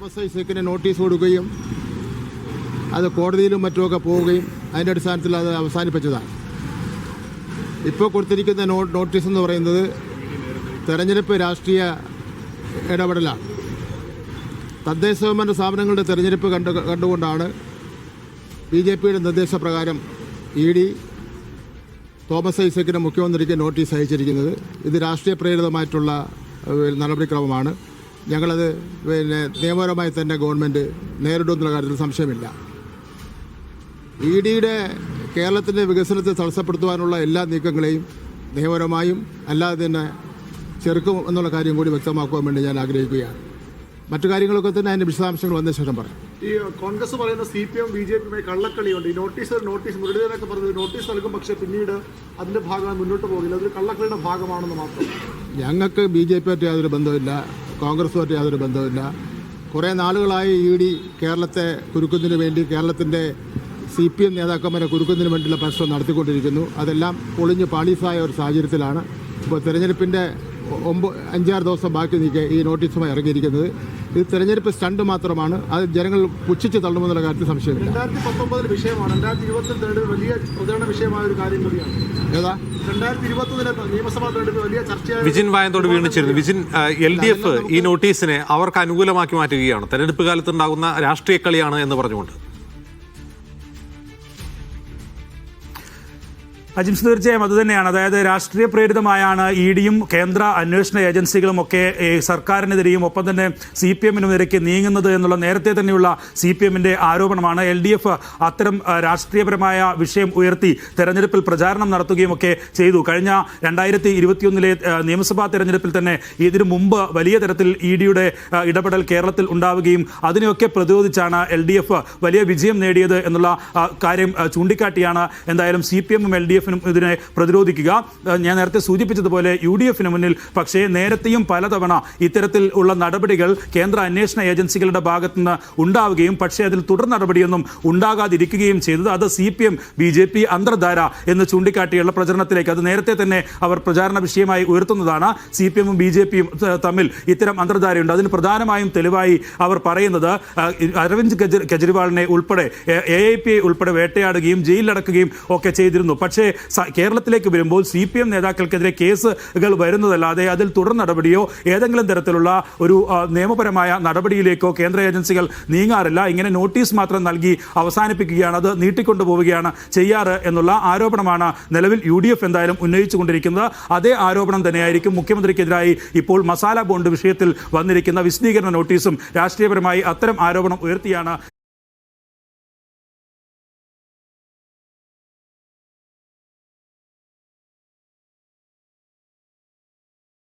Thomas ഐസക്കിന് notice കൊടുക്കുകയും അത് കോടതിയിലും മറ്റുമൊക്കെ പോവുകയും അതിൻ്റെ അടിസ്ഥാനത്തിൽ അത് അവസാനിപ്പിച്ചതാണ്. ഇപ്പോൾ കൊടുത്തിരിക്കുന്ന നോട്ടീസ് എന്ന് പറയുന്നത് തെരഞ്ഞെടുപ്പ് രാഷ്ട്രീയ ഇടപെടലാണ്. തദ്ദേശ സ്വയംഭരണ സ്ഥാപനങ്ങളുടെ തെരഞ്ഞെടുപ്പ് കണ്ടുകൊണ്ടാണ് BJPയുടെ നിർദ്ദേശപ്രകാരം ED തോമസ് ഐസക്കിന് മുഖ്യമന്ത്രിക്ക് നോട്ടീസ് അയച്ചിരിക്കുന്നത്. ഇത് രാഷ്ട്രീയ പ്രേരിതമായിട്ടുള്ള നടപടിക്രമമാണ്. ഞങ്ങളത് നിയമപരമായി തന്നെ ഗവൺമെൻറ് നേരിടുമെന്നുള്ള കാര്യത്തിൽ സംശയമില്ല. EDയുടെ കേരളത്തിൻ്റെ വികസനത്തെ തടസ്സപ്പെടുത്തുവാനുള്ള എല്ലാ നീക്കങ്ങളെയും നിയമപരമായും അല്ലാതെ തന്നെ ചെറുക്കും എന്നുള്ള കാര്യം കൂടി വ്യക്തമാക്കുവാൻ വേണ്ടി ഞാൻ ആഗ്രഹിക്കുകയാണ്. മറ്റു കാര്യങ്ങളൊക്കെ തന്നെ അതിൻ്റെ വിശദാംശങ്ങൾ വന്ന ശേഷം പറയാം. ഈ കോൺഗ്രസ് പറയുന്ന CPM BJPയുമായി കള്ളക്കളിയുണ്ട്. ഈ നോട്ടീസ് മുരളീധരനൊക്കെ പറഞ്ഞത് നോട്ടീസ് നൽകും, പക്ഷേ പിന്നീട് അതിൻ്റെ ഭാഗമായി മുന്നോട്ട് പോകില്ല, അതൊരു കള്ളക്കളിയുടെ ഭാഗമാണെന്ന് മാത്രം. ഞങ്ങൾക്ക് BJPയുമായിട്ട് യാതൊരു ബന്ധമില്ല, കോൺഗ്രസുമായിട്ട് യാതൊരു ബന്ധമില്ല. കുറേ നാളുകളായി ED കേരളത്തെ കുരുക്കുന്നതിന് വേണ്ടി, കേരളത്തിൻ്റെ CPM നേതാക്കന്മാരെ കുരുക്കുന്നതിന് വേണ്ടിയുള്ള പരിശ്രമം നടത്തിക്കൊണ്ടിരിക്കുന്നു. അതെല്ലാം പൊളിഞ്ഞ് പാളീസായ ഒരു സാഹചര്യത്തിലാണ് ഇപ്പോൾ തെരഞ്ഞെടുപ്പിൻ്റെ 5-6 ദിവസം ബാക്കി നീക്കി ഈ നോട്ടീസുമായി ഇറങ്ങിയിരിക്കുന്നത്. ഇത് തെരഞ്ഞെടുപ്പ് സ്റ്റണ്ട് മാത്രമാണ്. അത് ജനങ്ങൾ പുച്ഛിച്ച് തള്ളുമെന്നുള്ള കാര്യത്തിൽ സംശയമില്ല. 2019 വിഷയമാണ്, 2020 വലിയ പ്രചരണ വിഷയമായ ഒരു കാര്യം കൂടിയാണ്. ഏതാ 2020 നിയമസഭാ തെരഞ്ഞെടുപ്പ് വലിയ ചർച്ചയായി വിജിൻ വായന്തോട് വീണിച്ചിരുന്നു. വിജിൻ, LDF ഈ നോട്ടീസിനെ അവർക്ക് അനുകൂലമാക്കി മാറ്റുകയാണ്. തെരഞ്ഞെടുപ്പ് കാലത്തുണ്ടാകുന്ന രാഷ്ട്രീയ കളിയാണ് എന്ന് പറഞ്ഞുകൊണ്ട്. അജിംസ്, തീർച്ചയായും അതുതന്നെയാണ്. അതായത് രാഷ്ട്രീയ പ്രേരിതമായാണ് EDയും കേന്ദ്ര അന്വേഷണ ഏജൻസികളും ഒക്കെ സർക്കാരിനെതിരെയും ഒപ്പം തന്നെ CPMനുമെതിരേക്ക് നീങ്ങുന്നത് എന്നുള്ള നേരത്തെ തന്നെയുള്ള CPMന്റെ ആരോപണമാണ്. LDF അത്തരം രാഷ്ട്രീയപരമായ വിഷയം ഉയർത്തി തെരഞ്ഞെടുപ്പിൽ പ്രചാരണം നടത്തുകയും ഒക്കെ ചെയ്തു. കഴിഞ്ഞ 2021 നിയമസഭാ തെരഞ്ഞെടുപ്പിൽ തന്നെ ഇതിനു മുമ്പ് വലിയ തരത്തിൽ EDയുടെ ഇടപെടൽ കേരളത്തിൽ ഉണ്ടാവുകയും അതിനെയൊക്കെ പ്രതിരോധിച്ചാണ് LDF വലിയ വിജയം നേടിയത് എന്നുള്ള കാര്യം ചൂണ്ടിക്കാട്ടിയാണ് എന്തായാലും CPMും LDF ഇതിനെ പ്രതിരോധിക്കുക. ഞാൻ നേരത്തെ സൂചിപ്പിച്ചതുപോലെ UDFന് മുന്നിൽ പക്ഷേ നേരത്തെയും പലതവണ ഇത്തരത്തിൽ ഉള്ള നടപടികൾ കേന്ദ്ര അന്വേഷണ ഏജൻസികളുടെ ഭാഗത്തുനിന്ന് ഉണ്ടാവുകയും പക്ഷേ അതിൽ തുടർ നടപടിയൊന്നും ഉണ്ടാകാതിരിക്കുകയും ചെയ്തത് അത് CPM BJP അന്തർധാര എന്ന് ചൂണ്ടിക്കാട്ടിയുള്ള പ്രചരണത്തിലേക്ക് അത് നേരത്തെ തന്നെ അവർ പ്രചാരണ വിഷയമായി ഉയർത്തുന്നതാണ്. CPMും BJPയും തമ്മിൽ ഇത്തരം അന്തർധാരയുണ്ട്. അതിന് പ്രധാനമായും തെളിവായി അവർ പറയുന്നത് അരവിന്ദ് കെജ്രിവാളിനെ ഉൾപ്പെടെ AIP ഉൾപ്പെടെ വേട്ടയാടുകയും ജയിലിലടക്കുകയും ഒക്കെ ചെയ്തിരുന്നു. പക്ഷേ കേരളത്തിലേക്ക് വരുമ്പോൾ CPM നേതാക്കൾക്കെതിരെ കേസുകൾ വരുന്നതല്ലാതെ അതിൽ തുടർ നടപടിയോ ഏതെങ്കിലും തരത്തിലുള്ള ഒരു നിയമപരമായ നടപടിയിലേക്കോ കേന്ദ്ര ഏജൻസികൾ നീങ്ങാറില്ല. ഇങ്ങനെ നോട്ടീസ് മാത്രം നൽകി അവസാനിപ്പിക്കുകയാണ്, അത് നീട്ടിക്കൊണ്ടുപോവുകയാണ് ചെയ്യാറ് എന്നുള്ള ആരോപണമാണ് നിലവിൽ UDF എന്തായാലും ഉന്നയിച്ചുകൊണ്ടിരിക്കുന്നത്. അതേ ആരോപണം തന്നെയായിരിക്കും മുഖ്യമന്ത്രിക്കെതിരായി ഇപ്പോൾ മസാല ബോണ്ട് വിഷയത്തിൽ വന്നിരിക്കുന്ന വിശദീകരണ നോട്ടീസും. രാഷ്ട്രീയപരമായി അത്തരം ആരോപണം ഉയർത്തിയാണ്